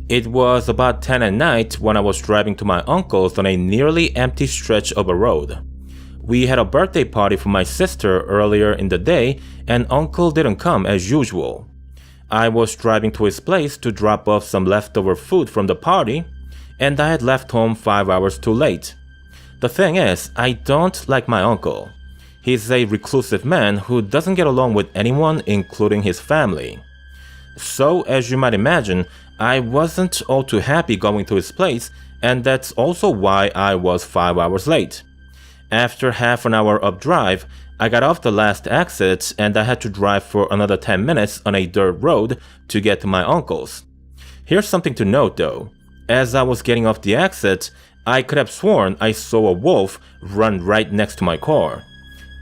It was about 10 at night when I was driving to my uncle's on a nearly empty stretch of a road. We had a birthday party for my sister earlier in the day, and uncle didn't come as usual. I was driving to his place to drop off some leftover food from the party, and I had left home 5 hours too late. The thing is, I don't like my uncle. He's a reclusive man who doesn't get along with anyone, including his family. So, as you might imagine, I wasn't all too happy going to his place, and that's also why I was 5 hours late. After half an hour of drive, I got off the last exit and I had to drive for another 10 minutes on a dirt road to get to my uncle's. Here's something to note though. As I was getting off the exit, I could have sworn I saw a wolf run right next to my car.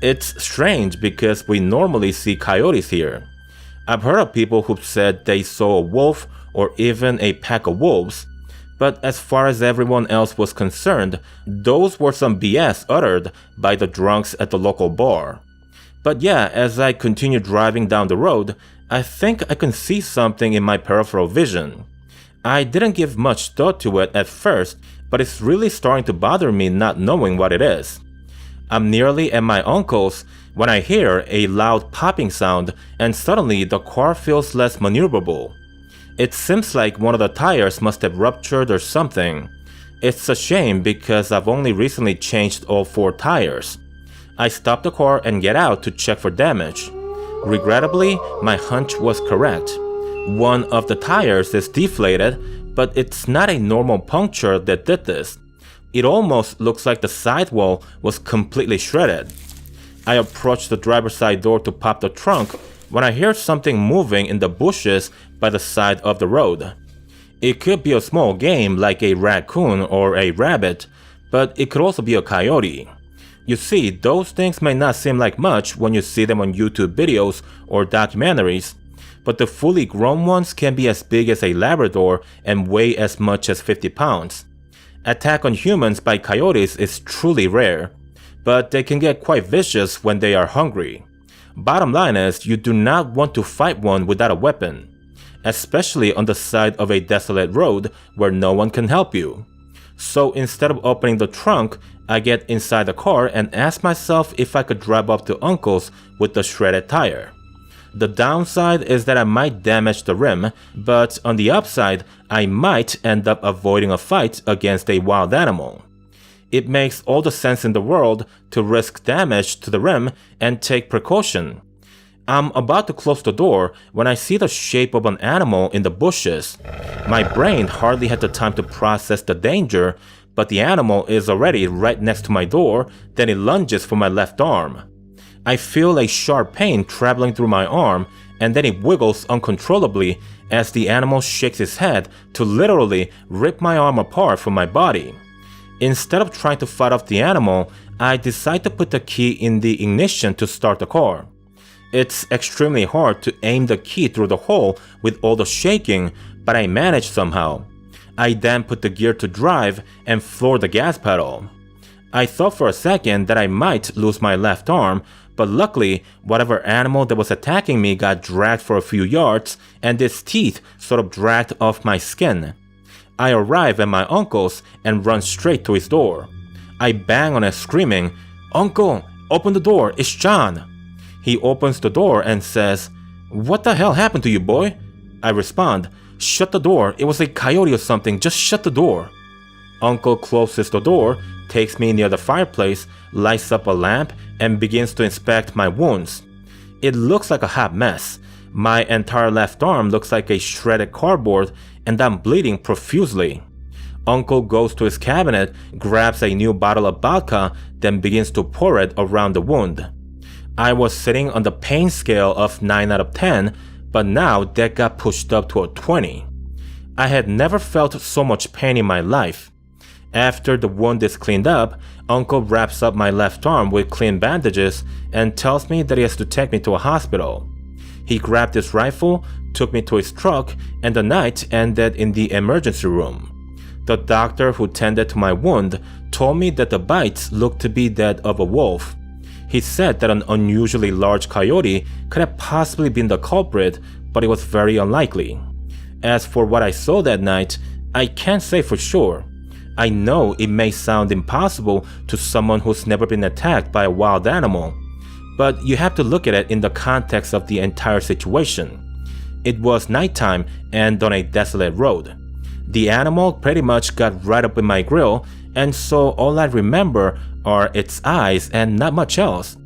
It's strange because we normally see coyotes here. I've heard of people who've said they saw a wolf or even a pack of wolves, but as far as everyone else was concerned, those were some BS uttered by the drunks at the local bar. But yeah, as I continued driving down the road, I think I can see something in my peripheral vision. I didn't give much thought to it at first, but it's really starting to bother me not knowing what it is. I'm nearly at my uncle's when I hear a loud popping sound and suddenly the car feels less maneuverable. It seems like one of the tires must have ruptured or something. It's a shame because I've only recently changed all 4 tires. I stop the car and get out to check for damage. Regrettably, my hunch was correct. One of the tires is deflated, but it's not a normal puncture that did this. It almost looks like the sidewall was completely shredded. I approach the driver's side door to pop the trunk when I hear something moving in the bushes by the side of the road. It could be a small game like a raccoon or a rabbit, but it could also be a coyote. You see, those things may not seem like much when you see them on YouTube videos or documentaries, but the fully grown ones can be as big as a Labrador and weigh as much as 50 pounds. Attack on humans by coyotes is truly rare, but they can get quite vicious when they are hungry. Bottom line is, you do not want to fight one without a weapon, especially on the side of a desolate road where no one can help you. So instead of opening the trunk, I get inside the car and ask myself if I could drive up to uncle's with the shredded tire. The downside is that I might damage the rim, but on the upside, I might end up avoiding a fight against a wild animal. It makes all the sense in the world to risk damage to the rim and take precaution. I'm about to close the door when I see the shape of an animal in the bushes. My brain hardly had the time to process the danger, but the animal is already right next to my door, then it lunges for my left arm. I feel a sharp pain traveling through my arm, and then it wiggles uncontrollably as the animal shakes its head to literally rip my arm apart from my body. Instead of trying to fight off the animal, I decide to put the key in the ignition to start the car. It's extremely hard to aim the key through the hole with all the shaking, but I manage somehow. I then put the gear to drive and floor the gas pedal. I thought for a second that I might lose my left arm, but luckily, whatever animal that was attacking me got dragged for a few yards, and its teeth sort of dragged off my skin. I arrive at my uncle's and run straight to his door. I bang on it screaming, "Uncle, open the door, it's John." He opens the door and says, "What the hell happened to you, boy?" I respond, "Shut the door, it was a coyote or something, just shut the door." Uncle closes the door, takes me near the fireplace, lights up a lamp, and begins to inspect my wounds. It looks like a hot mess. My entire left arm looks like a shredded cardboard, and I'm bleeding profusely. Uncle goes to his cabinet, grabs a new bottle of vodka, then begins to pour it around the wound. I was sitting on the pain scale of 9 out of 10, but now that got pushed up to a 20. I had never felt so much pain in my life. After the wound is cleaned up, Uncle wraps up my left arm with clean bandages and tells me that he has to take me to a hospital. He grabbed his rifle, took me to his truck, and the night ended in the emergency room. The doctor who tended to my wound told me that the bites looked to be that of a wolf. He said that an unusually large coyote could have possibly been the culprit, but it was very unlikely. As for what I saw that night, I can't say for sure. I know it may sound impossible to someone who's never been attacked by a wild animal, but you have to look at it in the context of the entire situation. It was nighttime and on a desolate road. The animal pretty much got right up in my grill, and so all I remember are its eyes and not much else.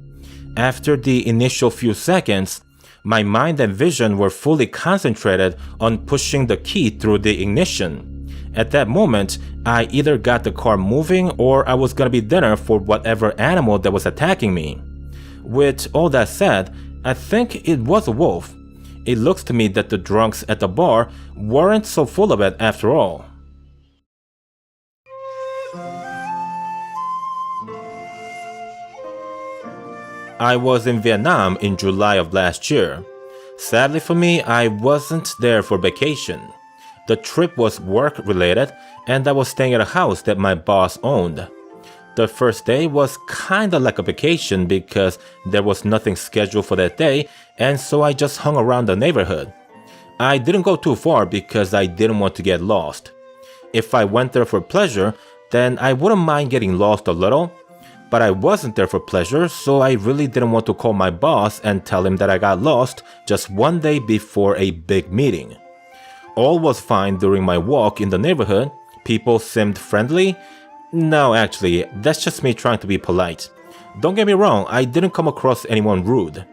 After the initial few seconds, my mind and vision were fully concentrated on pushing the key through the ignition. At that moment, I either got the car moving or I was gonna be dinner for whatever animal that was attacking me. With all that said, I think it was a wolf. It looks to me that the drunks at the bar weren't so full of it after all. I was in Vietnam in July of last year. Sadly for me, I wasn't there for vacation. The trip was work-related, and I was staying at a house that my boss owned. The first day was kinda like a vacation because there was nothing scheduled for that day, and so I just hung around the neighborhood. I didn't go too far because I didn't want to get lost. If I went there for pleasure, then I wouldn't mind getting lost a little, but I wasn't there for pleasure, so I really didn't want to call my boss and tell him that I got lost just one day before a big meeting. All was fine during my walk in the neighborhood. People seemed friendly. No, actually, that's just me trying to be polite. Don't get me wrong, I didn't come across anyone rude.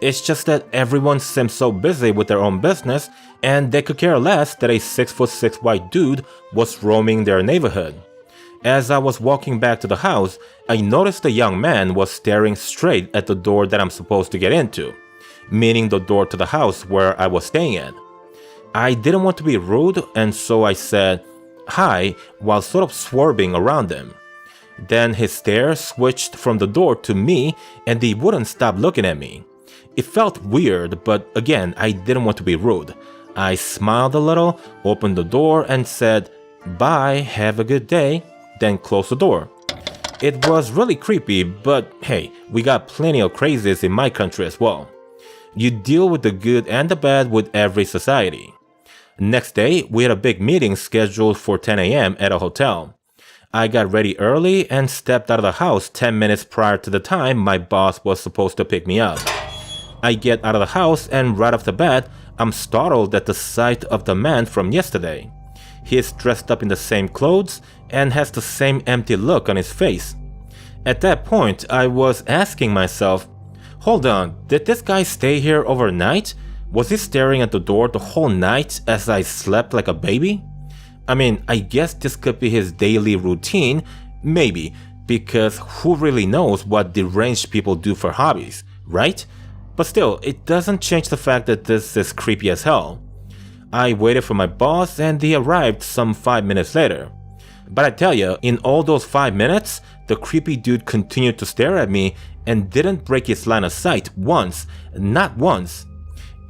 It's just that everyone seemed so busy with their own business, and they could care less that a 6'6" white dude was roaming their neighborhood. As I was walking back to the house, I noticed a young man was staring straight at the door that I'm supposed to get into, meaning the door to the house where I was staying at. I didn't want to be rude, and so I said hi while sort of swerving around him. Then his stare switched from the door to me, and he wouldn't stop looking at me. It felt weird, but again, I didn't want to be rude. I smiled a little, opened the door, and said, "Bye, have a good day," then closed the door. It was really creepy, but hey, we got plenty of crazies in my country as well. You deal with the good and the bad with every society. Next day, we had a big meeting scheduled for 10 a.m. at a hotel. I got ready early and stepped out of the house 10 minutes prior to the time my boss was supposed to pick me up. I get out of the house and right off the bat, I'm startled at the sight of the man from yesterday. He is dressed up in the same clothes and has the same empty look on his face. At that point, I was asking myself, hold on, did this guy stay here overnight? Was he staring at the door the whole night as I slept like a baby? I mean, I guess this could be his daily routine, maybe, because who really knows what deranged people do for hobbies, right? But still, it doesn't change the fact that this is creepy as hell. I waited for my boss and he arrived some 5 minutes later. But I tell you, in all those 5 minutes, the creepy dude continued to stare at me and didn't break his line of sight once, not once.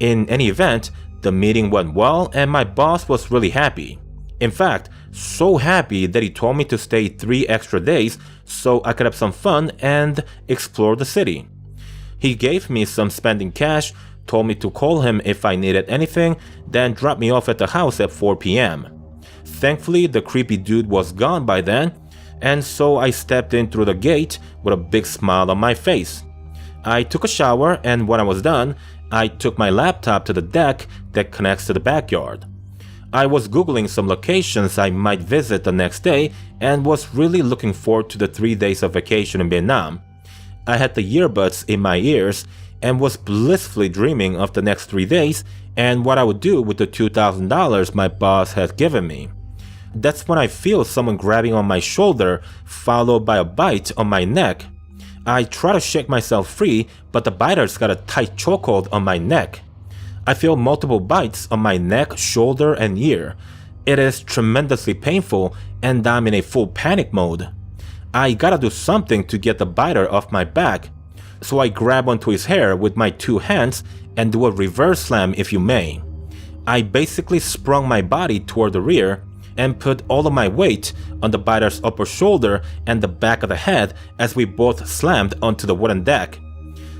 In any event, the meeting went well and my boss was really happy. In fact, so happy that he told me to stay 3 extra days so I could have some fun and explore the city. He gave me some spending cash, told me to call him if I needed anything, then dropped me off at the house at 4 p.m. Thankfully, the creepy dude was gone by then, and so I stepped in through the gate with a big smile on my face. I took a shower, and when I was done, I took my laptop to the deck that connects to the backyard. I was googling some locations I might visit the next day and was really looking forward to the 3 days of vacation in Vietnam. I had the earbuds in my ears and was blissfully dreaming of the next 3 days and what I would do with the $2,000 my boss had given me. That's when I feel someone grabbing on my shoulder, followed by a bite on my neck. I try to shake myself free, but the biter's got a tight chokehold on my neck. I feel multiple bites on my neck, shoulder, and ear. It is tremendously painful, and I'm in a full panic mode. I gotta do something to get the biter off my back, so I grab onto his hair with my 2 hands and do a reverse slam, if you may. I basically sprung my body toward the rear and put all of my weight on the biter's upper shoulder and the back of the head as we both slammed onto the wooden deck.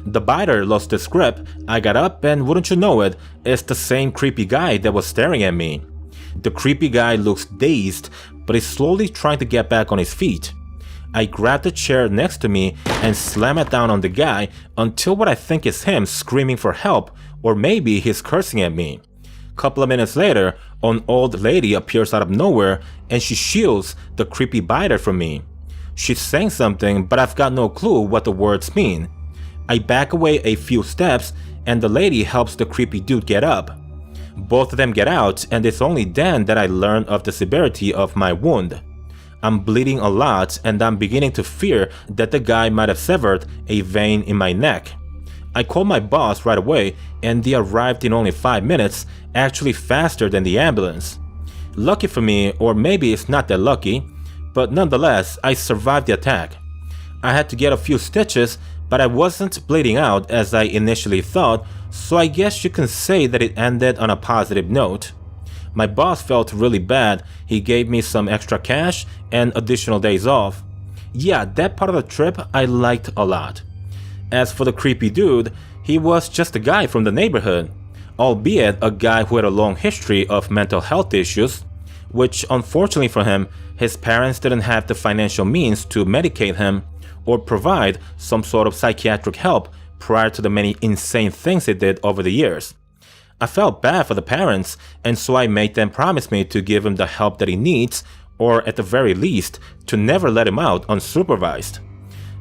The biter lost his grip, I got up, and wouldn't you know it, it's the same creepy guy that was staring at me. The creepy guy looks dazed, but is slowly trying to get back on his feet. I grab the chair next to me and slam it down on the guy until what I think is him screaming for help, or maybe he's cursing at me. Couple of minutes later, an old lady appears out of nowhere and she shields the creepy biter from me. She's saying something, but I've got no clue what the words mean. I back away a few steps and the lady helps the creepy dude get up. Both of them get out, and it's only then that I learn of the severity of my wound. I'm bleeding a lot and I'm beginning to fear that the guy might have severed a vein in my neck. I called my boss right away and they arrived in only 5 minutes, actually faster than the ambulance. Lucky for me, or maybe it's not that lucky, but nonetheless, I survived the attack. I had to get a few stitches, but I wasn't bleeding out as I initially thought, so I guess you can say that it ended on a positive note. My boss felt really bad. He gave me some extra cash and additional days off. Yeah, that part of the trip I liked a lot. As for the creepy dude, he was just a guy from the neighborhood, albeit a guy who had a long history of mental health issues, which unfortunately for him, his parents didn't have the financial means to medicate him or provide some sort of psychiatric help prior to the many insane things he did over the years. I felt bad for the parents, and so I made them promise me to give him the help that he needs, or at the very least, to never let him out unsupervised.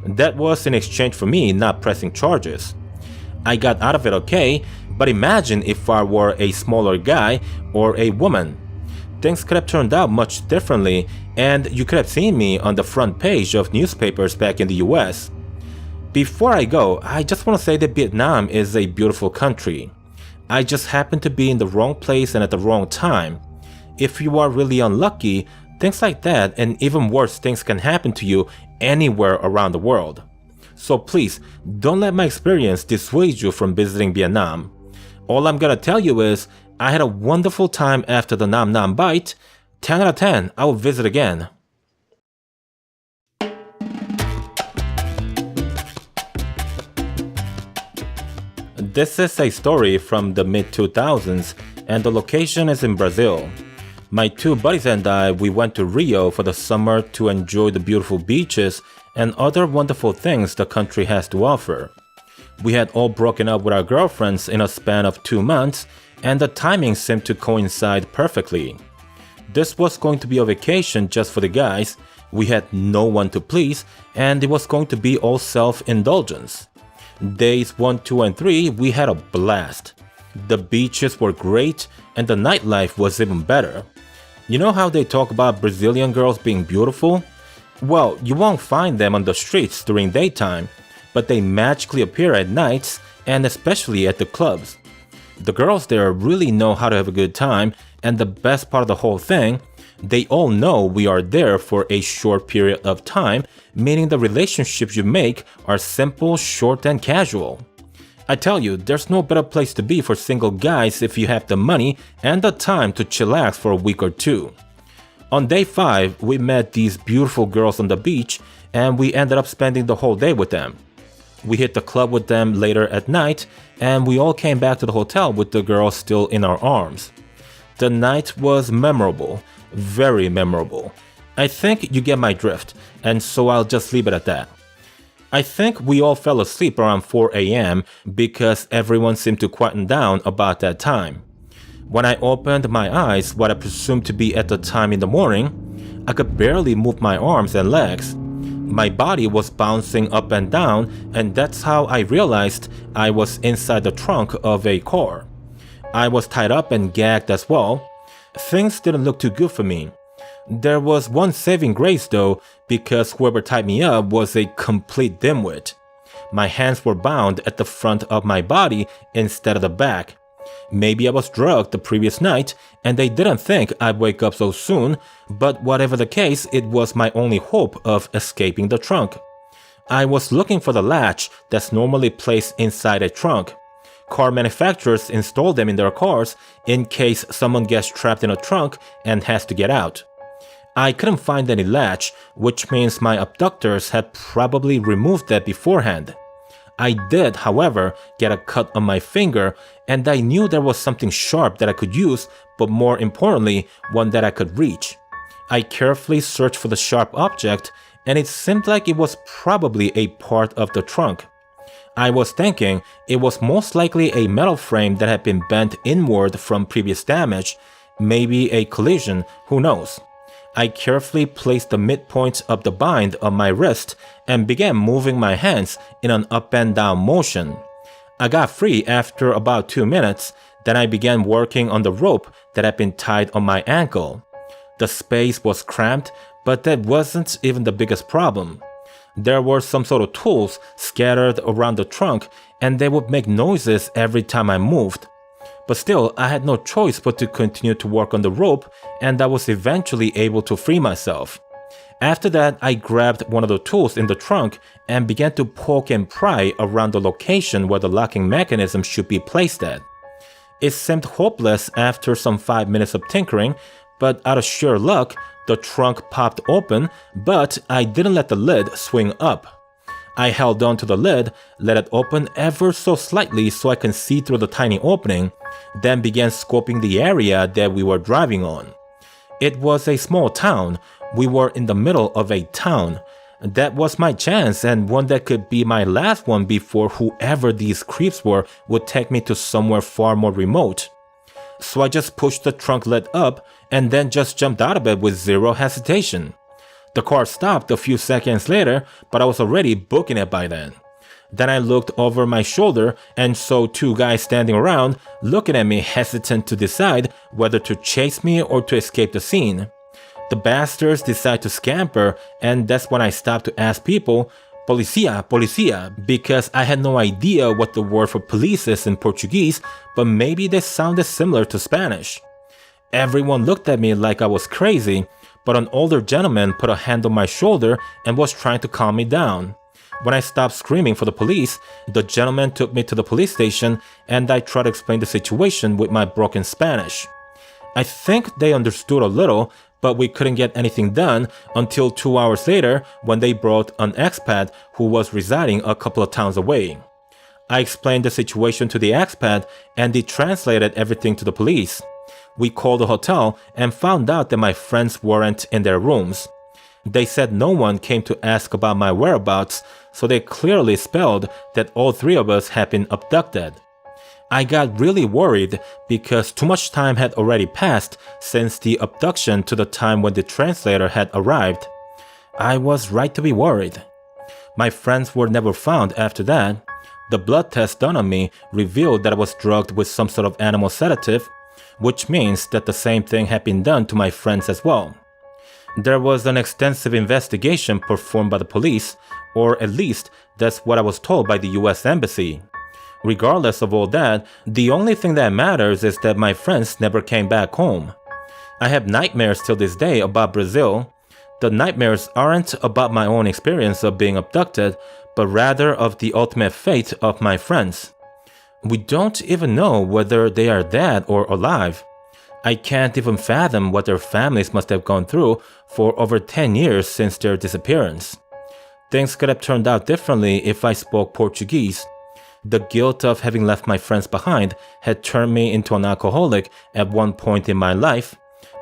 That was in exchange for me not pressing charges. I got out of it okay, but imagine if I were a smaller guy or a woman. Things could have turned out much differently, and you could have seen me on the front page of newspapers back in the US. Before I go, I just want to say that Vietnam is a beautiful country. I just happened to be in the wrong place and at the wrong time. If you are really unlucky, things like that and even worse things can happen to you anywhere around the world. So please, don't let my experience dissuade you from visiting Vietnam. All I'm gonna tell you is, I had a wonderful time after the Nam Nam bite. 10 out of 10, I will visit again. This is a story from the mid-2000s, and the location is in Brazil. My two buddies and I, we went to Rio for the summer to enjoy the beautiful beaches and other wonderful things the country has to offer. We had all broken up with our girlfriends in a span of 2 months, and the timing seemed to coincide perfectly. This was going to be a vacation just for the guys, we had no one to please, and it was going to be all self-indulgence. Days 1, 2, and 3, we had a blast. The beaches were great, and the nightlife was even better. You know how they talk about Brazilian girls being beautiful? Well, you won't find them on the streets during daytime, but they magically appear at nights, and especially at the clubs. The girls there really know how to have a good time, and the best part of the whole thing, they all know we are there for a short period of time, meaning the relationships you make are simple, short, and casual. I tell you, there's no better place to be for single guys if you have the money and the time to chillax for a week or two. On day 5, we met these beautiful girls on the beach, and we ended up spending the whole day with them. We hit the club with them later at night, and we all came back to the hotel with the girls still in our arms. The night was memorable, very memorable. I think you get my drift, and so I'll just leave it at that. I think we all fell asleep around 4 AM because everyone seemed to quieten down about that time. When I opened my eyes, what I presumed to be at the time in the morning, I could barely move my arms and legs. My body was bouncing up and down, and that's how I realized I was inside the trunk of a car. I was tied up and gagged as well. Things didn't look too good for me. There was one saving grace though, because whoever tied me up was a complete dimwit. My hands were bound at the front of my body instead of the back. Maybe I was drugged the previous night and they didn't think I'd wake up so soon, but whatever the case, it was my only hope of escaping the trunk. I was looking for the latch that's normally placed inside a trunk. Car manufacturers install them in their cars in case someone gets trapped in a trunk and has to get out. I couldn't find any latch, which means my abductors had probably removed that beforehand. I did, however, get a cut on my finger, and I knew there was something sharp that I could use, but more importantly, one that I could reach. I carefully searched for the sharp object, and it seemed like it was probably a part of the trunk. I was thinking it was most likely a metal frame that had been bent inward from previous damage, maybe a collision, who knows. I carefully placed the midpoint of the bind on my wrist and began moving my hands in an up and down motion. I got free after about 2 minutes, then I began working on the rope that had been tied on my ankle. The space was cramped, but that wasn't even the biggest problem. There were some sort of tools scattered around the trunk, and they would make noises every time I moved. But still, I had no choice but to continue to work on the rope, and I was eventually able to free myself. After that, I grabbed one of the tools in the trunk and began to poke and pry around the location where the locking mechanism should be placed at. It seemed hopeless after some 5 minutes of tinkering, but out of sheer luck, the trunk popped open, but I didn't let the lid swing up. I held on to the lid, let it open ever so slightly so I can see through the tiny opening, then began scoping the area that we were driving on. It was a small town. We were in the middle of a town. That was my chance, and one that could be my last one before whoever these creeps were would take me to somewhere far more remote. So I just pushed the trunk lid up and then just jumped out of it with zero hesitation. The car stopped a few seconds later, but I was already booking it by then. Then I looked over my shoulder and saw 2 guys standing around, looking at me, hesitant to decide whether to chase me or to escape the scene. The bastards decided to scamper, and that's when I stopped to ask people, "Policia, policia," because I had no idea what the word for police is in Portuguese, but maybe they sounded similar to Spanish. Everyone looked at me like I was crazy, but an older gentleman put a hand on my shoulder and was trying to calm me down. When I stopped screaming for the police, the gentleman took me to the police station, and I tried to explain the situation with my broken Spanish. I think they understood a little, but we couldn't get anything done until 2 hours later when they brought an expat who was residing a couple of towns away. I explained the situation to the expat, and he translated everything to the police. We called the hotel and found out that my friends weren't in their rooms. They said no one came to ask about my whereabouts, so they clearly spelled that all 3 of us had been abducted. I got really worried because too much time had already passed since the abduction to the time when the translator had arrived. I was right to be worried. My friends were never found after that. The blood test done on me revealed that I was drugged with some sort of animal sedative, which means that the same thing had been done to my friends as well. There was an extensive investigation performed by the police, or at least that's what I was told by the US Embassy. Regardless of all that, the only thing that matters is that my friends never came back home. I have nightmares till this day about Brazil. The nightmares aren't about my own experience of being abducted, but rather of the ultimate fate of my friends. We don't even know whether they are dead or alive. I can't even fathom what their families must have gone through for over 10 years since their disappearance. Things could have turned out differently if I spoke Portuguese. The guilt of having left my friends behind had turned me into an alcoholic at one point in my life,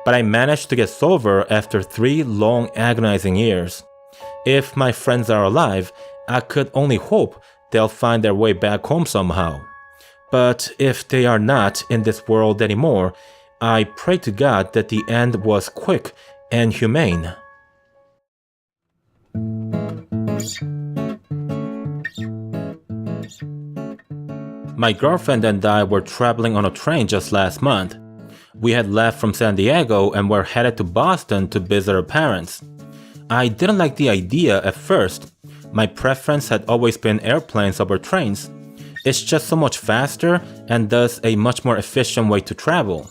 but I managed to get sober after 3 long agonizing years. If my friends are alive, I could only hope they'll find their way back home somehow. But if they are not in this world anymore, I pray to God that the end was quick and humane. My girlfriend and I were traveling on a train just last month. We had left from San Diego and were headed to Boston to visit her parents. I didn't like the idea at first. My preference had always been airplanes over trains. It's just so much faster and thus a much more efficient way to travel.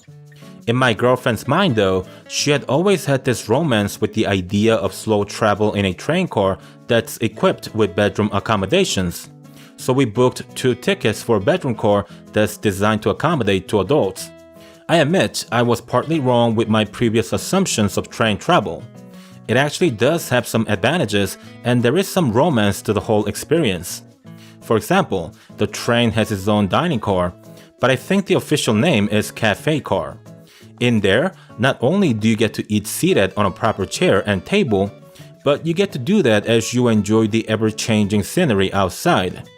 In my girlfriend's mind though, she had always had this romance with the idea of slow travel in a train car that's equipped with bedroom accommodations. So we booked 2 tickets for a bedroom car that's designed to accommodate 2 adults. I admit I was partly wrong with my previous assumptions of train travel. It actually does have some advantages, and there is some romance to the whole experience. For example, the train has its own dining car, but I think the official name is cafe car. In there, not only do you get to eat seated on a proper chair and table, but you get to do that as you enjoy the ever-changing scenery outside.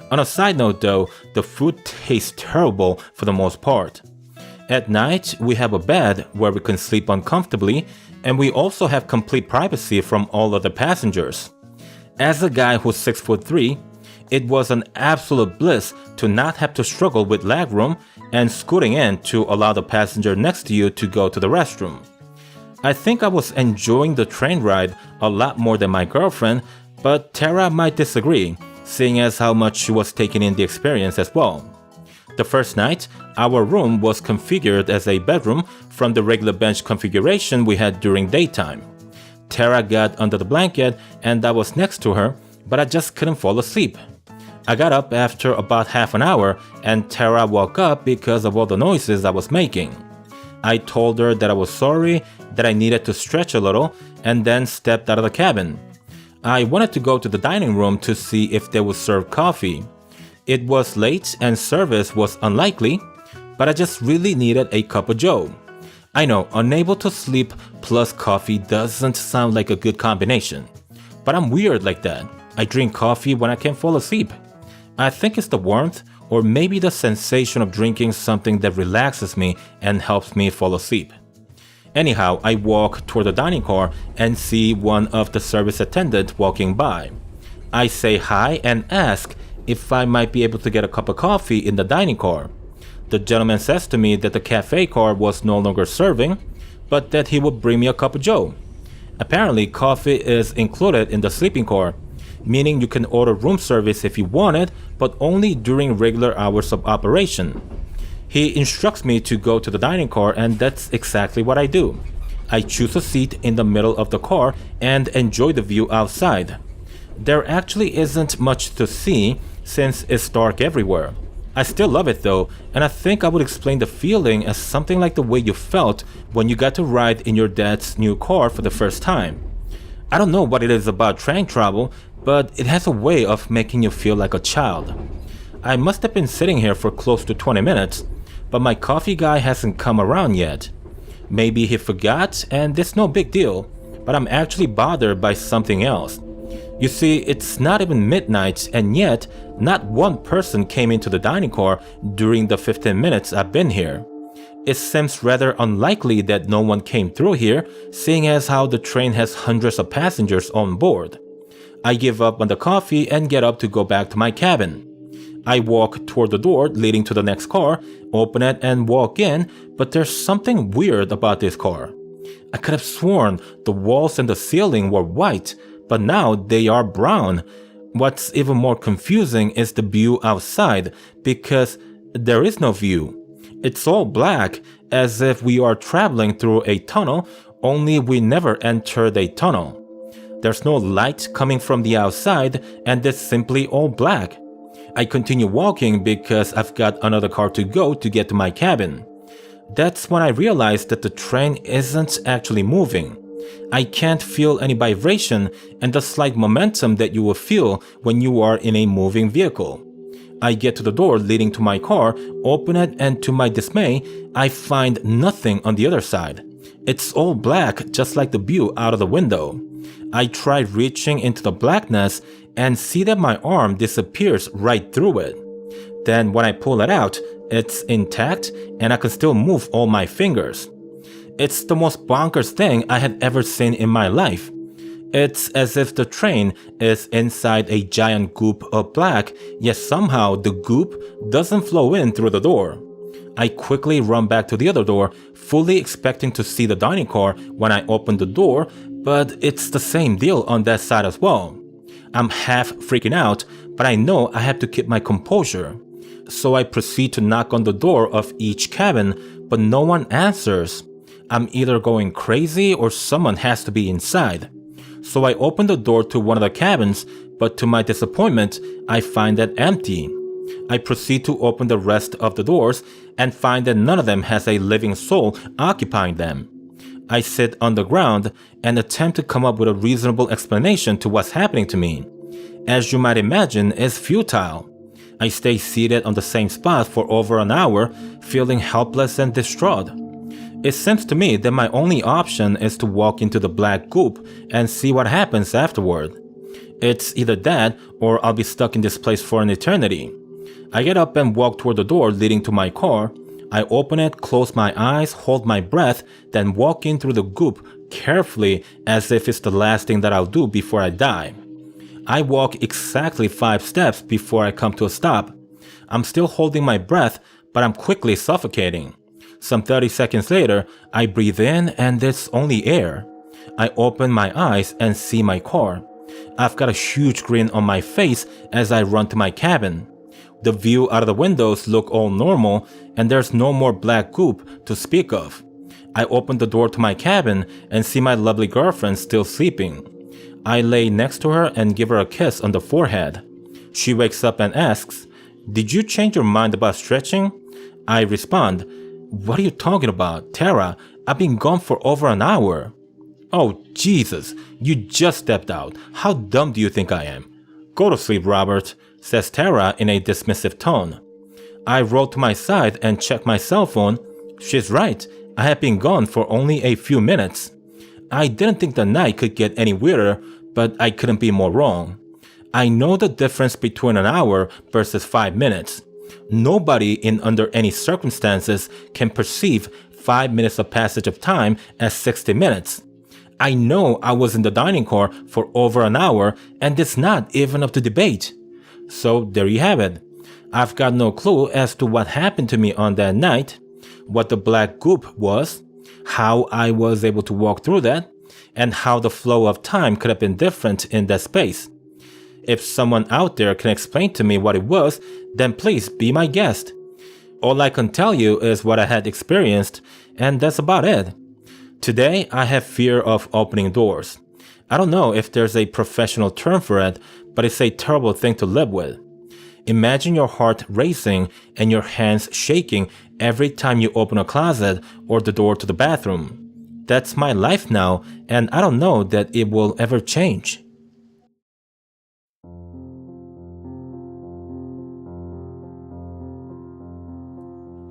On a side note though, the food tastes terrible for the most part. At night, we have a bed where we can sleep uncomfortably, and we also have complete privacy from all other passengers. As a guy who's 6'3", it was an absolute bliss to not have to struggle with legroom and scooting in to allow the passenger next to you to go to the restroom. I think I was enjoying the train ride a lot more than my girlfriend, but Tara might disagree, seeing as how much she was taking in the experience as well. The first night, our room was configured as a bedroom from the regular bench configuration we had during daytime. Tara got under the blanket and I was next to her, but I just couldn't fall asleep. I got up after about half an hour and Tara woke up because of all the noises I was making. I told her that I was sorry, that I needed to stretch a little, and then stepped out of the cabin. I wanted to go to the dining room to see if they would serve coffee. It was late and service was unlikely, but I just really needed a cup of joe. I know, unable to sleep plus coffee doesn't sound like a good combination, but I'm weird like that. I drink coffee when I can't fall asleep. I think it's the warmth or maybe the sensation of drinking something that relaxes me and helps me fall asleep. Anyhow, I walk toward the dining car and see one of the service attendants walking by. I say hi and ask if I might be able to get a cup of coffee in the dining car. The gentleman says to me that the cafe car was no longer serving, but that he would bring me a cup of joe. Apparently, coffee is included in the sleeping car, meaning you can order room service if you want it, but only during regular hours of operation. He instructs me to go to the dining car, and that's exactly what I do. I choose a seat in the middle of the car and enjoy the view outside. There actually isn't much to see since it's dark everywhere. I still love it though, and I think I would explain the feeling as something like the way you felt when you got to ride in your dad's new car for the first time. I don't know what it is about train travel, but it has a way of making you feel like a child. I must have been sitting here for close to 20 minutes, but my coffee guy hasn't come around yet. Maybe he forgot and it's no big deal, but I'm actually bothered by something else. You see, it's not even midnight and yet not one person came into the dining car during the 15 minutes I've been here. It seems rather unlikely that no one came through here, seeing as how the train has hundreds of passengers on board. I give up on the coffee and get up to go back to my cabin. I walk toward the door leading to the next car, open it and walk in, but there's something weird about this car. I could have sworn the walls and the ceiling were white, but now they are brown. What's even more confusing is the view outside, because there is no view. It's all black, as if we are traveling through a tunnel, only we never entered a tunnel. There's no light coming from the outside, and it's simply all black. I continue walking because I've got another car to go to get to my cabin. That's when I realized that the train isn't actually moving. I can't feel any vibration and the slight momentum that you will feel when you are in a moving vehicle. I get to the door leading to my car, open it, and to my dismay, I find nothing on the other side. It's all black, just like the view out of the window. I try reaching into the blackness and see that my arm disappears right through it. Then when I pull it out, it's intact and I can still move all my fingers. It's the most bonkers thing I had ever seen in my life. It's as if the train is inside a giant goop of black, yet somehow the goop doesn't flow in through the door. I quickly run back to the other door, fully expecting to see the dining car when I open the door, but it's the same deal on that side as well. I'm half freaking out, but I know I have to keep my composure. So I proceed to knock on the door of each cabin, but no one answers. I'm either going crazy or someone has to be inside. So I open the door to one of the cabins, but to my disappointment, I find it empty. I proceed to open the rest of the doors and find that none of them has a living soul occupying them. I sit on the ground and attempt to come up with a reasonable explanation to what's happening to me. as you might imagine, is futile. I stay seated on the same spot for over an hour, feeling helpless and distraught. It seems to me that my only option is to walk into the black goop and see what happens afterward. It's either that or I'll be stuck in this place for an eternity. I get up and walk toward the door leading to my car. I open it, close my eyes, hold my breath, then walk in through the goop carefully as if it's the last thing that I'll do before I die. I walk exactly 5 steps before I come to a stop. I'm still holding my breath, but I'm quickly suffocating. Some 30 seconds later, I breathe in and it's only air. I open my eyes and see my car. I've got a huge grin on my face as I run to my cabin. The view out of the windows look all normal and there's no more black goop to speak of. I open the door to my cabin and see my lovely girlfriend still sleeping. I lay next to her and give her a kiss on the forehead. She wakes up and asks, "Did you change your mind about stretching?" I respond, "What are you talking about, Tara? I've been gone for over an hour." "Oh, Jesus, you just stepped out. How dumb do you think I am?" "Go to sleep, Robert," says Tara in a dismissive tone. I roll to my side and check my cell phone. She's right. I had been gone for only a few minutes. I didn't think the night could get any weirder, but I couldn't be more wrong. I know the difference between an hour versus 5 minutes. Nobody in under any circumstances can perceive 5 minutes of passage of time as 60 minutes. I know I was in the dining car for over an hour and it's not even up to debate. So there you have it. I've got no clue as to what happened to me on that night, what the black goop was, how I was able to walk through that, and how the flow of time could have been different in that space. If someone out there can explain to me what it was, then please be my guest. All I can tell you is what I had experienced, and that's about it. Today, I have fear of opening doors. I don't know if there's a professional term for it, but it's a terrible thing to live with. Imagine your heart racing and your hands shaking every time you open a closet or the door to the bathroom. That's my life now, and I don't know that it will ever change.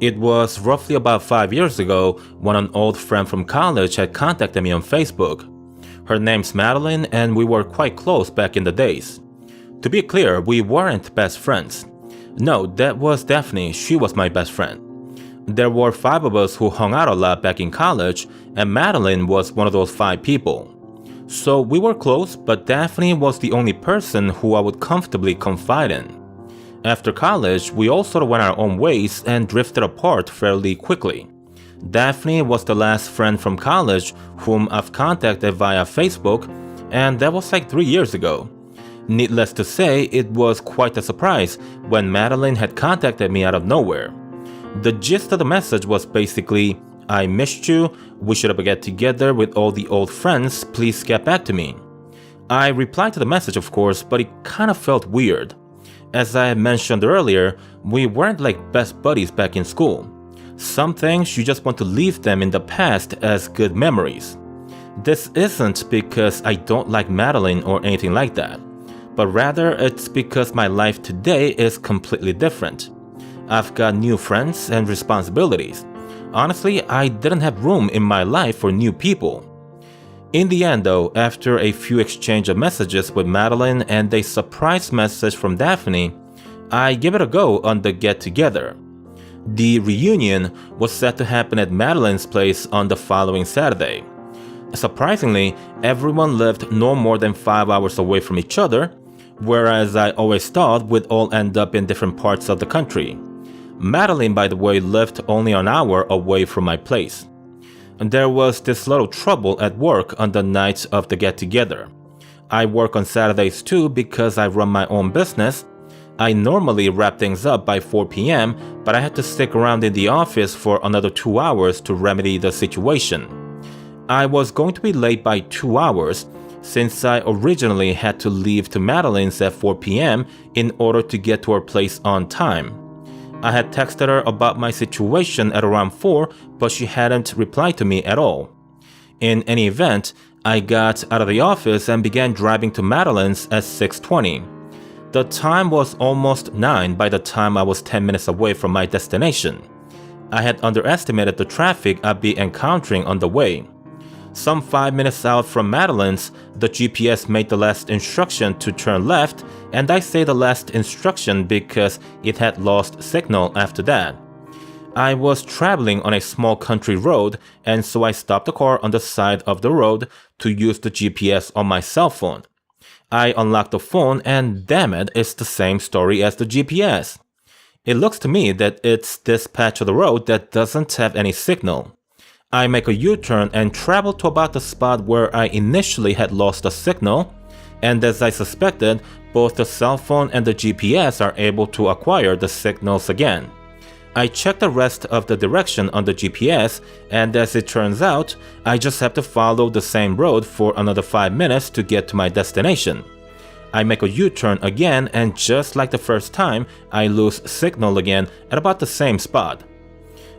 It was roughly about 5 years ago when an old friend from college had contacted me on Facebook. Her name's Madeline and we were quite close back in the days. To be clear, we weren't best friends. No, that was Daphne, she was my best friend. There were 5 of us who hung out a lot back in college, and Madeline was one of those 5 people. So we were close, but Daphne was the only person who I would comfortably confide in. After college, we all sort of went our own ways and drifted apart fairly quickly. Daphne was the last friend from college whom I've contacted via Facebook, and that was like 3 years ago. Needless to say, it was quite a surprise when Madeline had contacted me out of nowhere. The gist of the message was basically, "I missed you, we should have a get together with all the old friends, please get back to me." I replied to the message of course, but it kind of felt weird. As I mentioned earlier, we weren't like best buddies back in school. Some things you just want to leave them in the past as good memories. This isn't because I don't like Madeline or anything like that, but rather it's because my life today is completely different. I've got new friends and responsibilities. Honestly, I didn't have room in my life for new people. In the end though, after a few exchange of messages with Madeline and a surprise message from Daphne, I give it a go on the get-together. The reunion was set to happen at Madeline's place on the following Saturday. Surprisingly, everyone lived no more than 5 hours away from each other, whereas I always thought we'd all end up in different parts of the country. Madeline, by the way, lived only an hour away from my place. And there was this little trouble at work on the night of the get-together. I work on Saturdays too because I run my own business. I normally wrap things up by 4 p.m., but I had to stick around in the office for another 2 hours to remedy the situation. I was going to be late by 2 hours since I originally had to leave to Madeline's at 4 p.m. in order to get to her place on time. I had texted her about my situation at around 4, but she hadn't replied to me at all. In any event, I got out of the office and began driving to Madeline's at 6:20. The time was almost 9 by the time I was 10 minutes away from my destination. I had underestimated the traffic I'd be encountering on the way. Some 5 minutes out from Madeline's, the GPS made the last instruction to turn left, and I say the last instruction because it had lost signal after that. I was traveling on a small country road, and so I stopped the car on the side of the road to use the GPS on my cell phone. I unlocked the phone, and damn it, it's the same story as the GPS. It looks to me that it's this patch of the road that doesn't have any signal. I make a U-turn and travel to about the spot where I initially had lost the signal, and as I suspected, both the cell phone and the GPS are able to acquire the signals again. I check the rest of the direction on the GPS, and as it turns out, I just have to follow the same road for another 5 minutes to get to my destination. I make a U-turn again, and just like the first time, I lose signal again at about the same spot.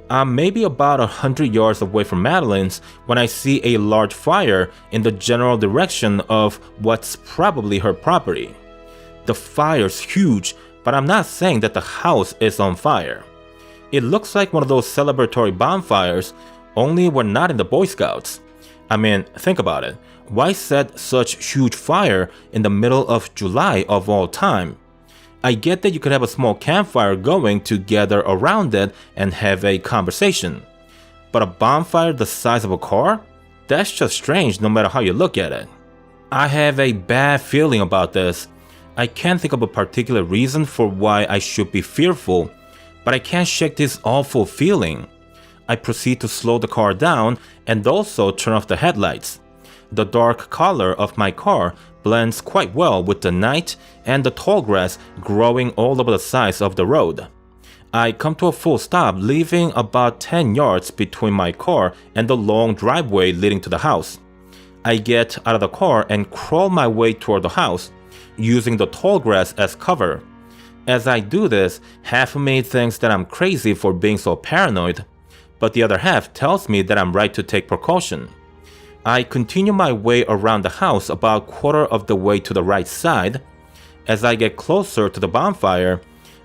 I'm maybe about 100 yards away from Madeline's when I see a large fire in the general direction of what's probably her property. The fire's huge, but I'm not saying that the house is on fire. It looks like one of those celebratory bonfires, only we're not in the Boy Scouts. I mean, think about it. Why set such huge fire in the middle of July of all time? I get that you could have a small campfire going to gather around it and have a conversation. But a bonfire the size of a car? That's just strange no matter how you look at it. I have a bad feeling about this. I can't think of a particular reason for why I should be fearful, but I can't shake this awful feeling. I proceed to slow the car down and also turn off the headlights. The dark color of my car blends quite well with the night and the tall grass growing all over the sides of the road. I come to a full stop, leaving about 10 yards between my car and the long driveway leading to the house. I get out of the car and crawl my way toward the house, using the tall grass as cover. As I do this, half of me thinks that I'm crazy for being so paranoid, but the other half tells me that I'm right to take precaution. I continue my way around the house about a quarter of the way to the right side. As I get closer to the bonfire,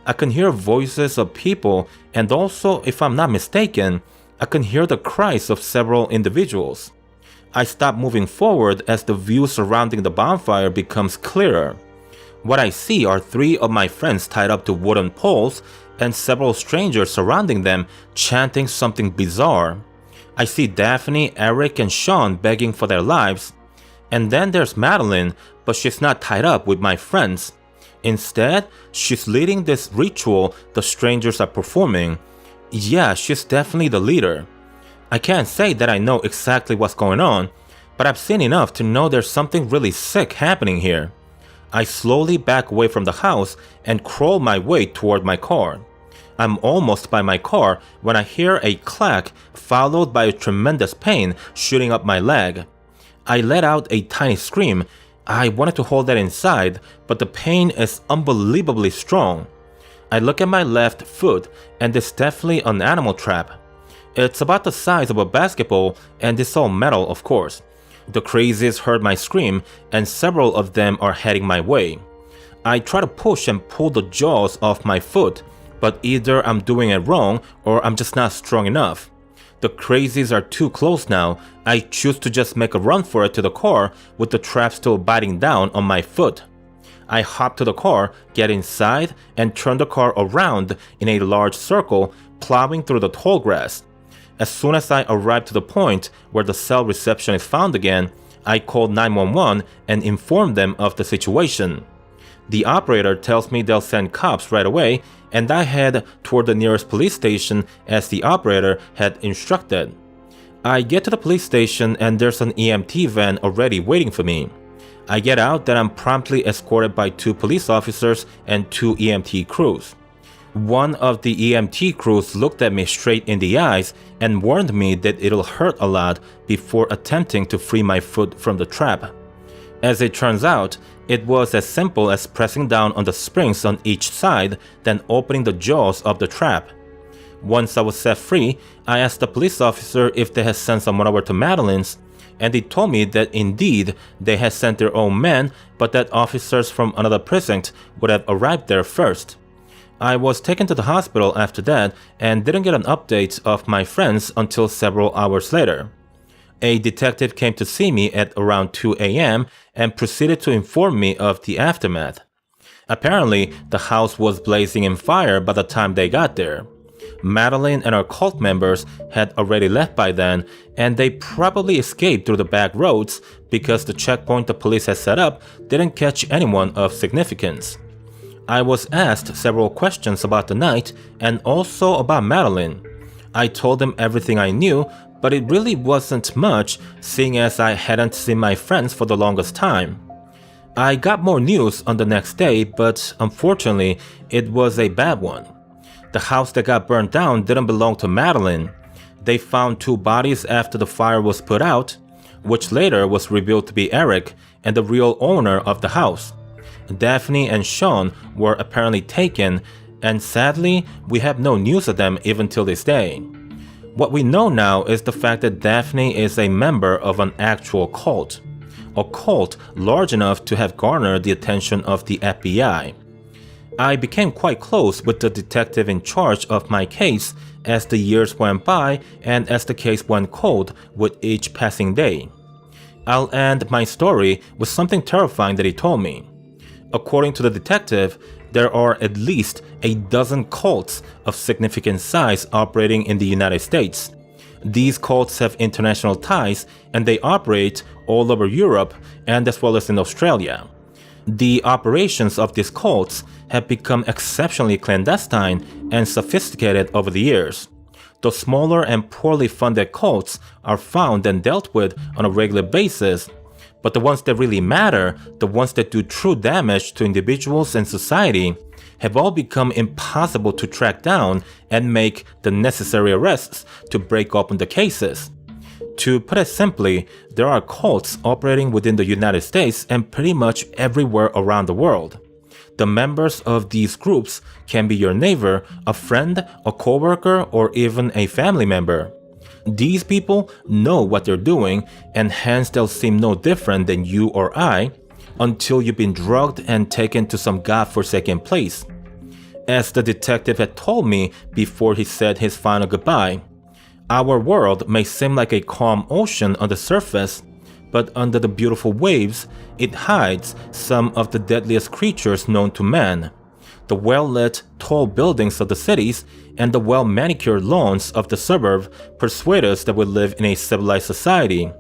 I can hear voices of people, and also, if I'm not mistaken, I can hear the cries of several individuals. I stop moving forward as the view surrounding the bonfire becomes clearer. What I see are 3 of my friends tied up to wooden poles and several strangers surrounding them chanting something bizarre. I see Daphne, Eric, and Sean begging for their lives. And then there's Madeline, but she's not tied up with my friends. Instead, she's leading this ritual the strangers are performing. Yeah, she's definitely the leader. I can't say that I know exactly what's going on, but I've seen enough to know there's something really sick happening here. I slowly back away from the house and crawl my way toward my car. I'm almost by my car when I hear a clack followed by a tremendous pain shooting up my leg. I let out a tiny scream. I wanted to hold that inside, but the pain is unbelievably strong. I look at my left foot, and it's definitely an animal trap. It's about the size of a basketball, and it's all metal, of course. The crazies heard my scream, and several of them are heading my way. I try to push and pull the jaws off my foot, but either I'm doing it wrong or I'm just not strong enough. The crazies are too close now. I choose to just make a run for it to the car with the trap still biting down on my foot. I hop to the car, get inside, and turn the car around in a large circle, plowing through the tall grass. As soon as I arrive to the point where the cell reception is found again, I call 911 and inform them of the situation. The operator tells me they'll send cops right away, and I head toward the nearest police station as the operator had instructed. I get to the police station and there's an EMT van already waiting for me. I get out and I'm promptly escorted by 2 police officers and 2 EMT crews. One of the EMT crews looked at me straight in the eyes and warned me that it'll hurt a lot before attempting to free my foot from the trap. As it turns out, it was as simple as pressing down on the springs on each side, then opening the jaws of the trap. Once I was set free, I asked the police officer if they had sent someone over to Madeline's, and they told me that indeed they had sent their own men, but that officers from another precinct would have arrived there first. I was taken to the hospital after that and didn't get an update of my friends until several hours later. A detective came to see me at around 2 a.m. and proceeded to inform me of the aftermath. Apparently, the house was blazing in fire by the time they got there. Madeline and her cult members had already left by then, and they probably escaped through the back roads because the checkpoint the police had set up didn't catch anyone of significance. I was asked several questions about the night and also about Madeline. I told them everything I knew, but it really wasn't much, seeing as I hadn't seen my friends for the longest time. I got more news on the next day, but unfortunately, it was a bad one. The house that got burned down didn't belong to Madeline. They found 2 bodies after the fire was put out, which later was revealed to be Eric and the real owner of the house. Daphne and Sean were apparently taken, and sadly, we have no news of them even till this day. What we know now is the fact that Daphne is a member of an actual cult. A cult large enough to have garnered the attention of the FBI. I became quite close with the detective in charge of my case as the years went by and as the case went cold with each passing day. I'll end my story with something terrifying that he told me. According to the detective, there are at least a dozen cults of significant size operating in the United States. These cults have international ties and they operate all over Europe and as well as in Australia. The operations of these cults have become exceptionally clandestine and sophisticated over the years. The smaller and poorly funded cults are found and dealt with on a regular basis, but the ones that really matter, the ones that do true damage to individuals and society, have all become impossible to track down and make the necessary arrests to break open the cases. To put it simply, there are cults operating within the United States and pretty much everywhere around the world. The members of these groups can be your neighbor, a friend, a coworker, or even a family member. These people know what they're doing, and hence they'll seem no different than you or I, until you've been drugged and taken to some godforsaken place. As the detective had told me before he said his final goodbye, our world may seem like a calm ocean on the surface, but under the beautiful waves, it hides some of the deadliest creatures known to man. The well-lit, tall buildings of the cities and the well-manicured lawns of the suburb persuade us that we live in a civilized society.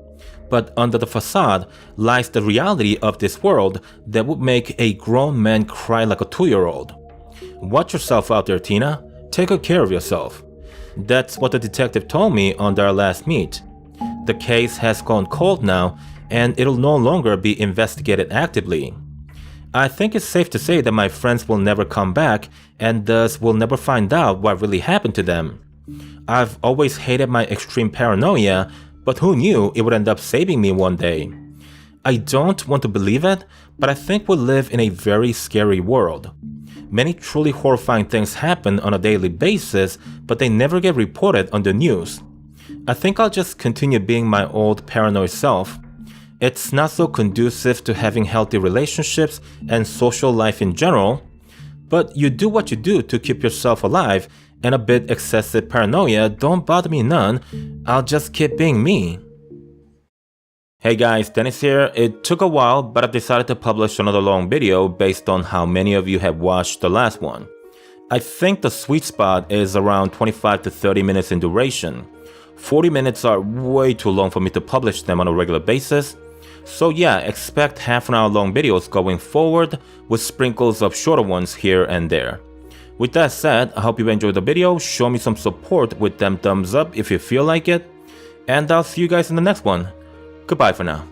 But under the facade lies the reality of this world that would make a grown man cry like a 2-year-old. Watch yourself out there, Tina. Take good care of yourself. That's what the detective told me on their last meet. The case has gone cold now, and it'll no longer be investigated actively. I think it's safe to say that my friends will never come back, and thus will never find out what really happened to them. I've always hated my extreme paranoia, but who knew it would end up saving me one day? I don't want to believe it, but I think we live in a very scary world. Many truly horrifying things happen on a daily basis, but they never get reported on the news. I think I'll just continue being my old paranoid self. It's not so conducive to having healthy relationships and social life in general, but you do what you do to keep yourself alive, and a bit excessive paranoia don't bother me none. I'll just keep being me. Hey guys, Dennis here. It took a while, but I've decided to publish another long video based on how many of you have watched the last one. I think the sweet spot is around 25 to 30 minutes in duration. 40 minutes are way too long for me to publish them on a regular basis. So yeah, expect half-an-hour long videos going forward with sprinkles of shorter ones here and there. With that said, I hope you enjoyed the video. Show me some support with them thumbs up if you feel like it. And I'll see you guys in the next one. Goodbye for now.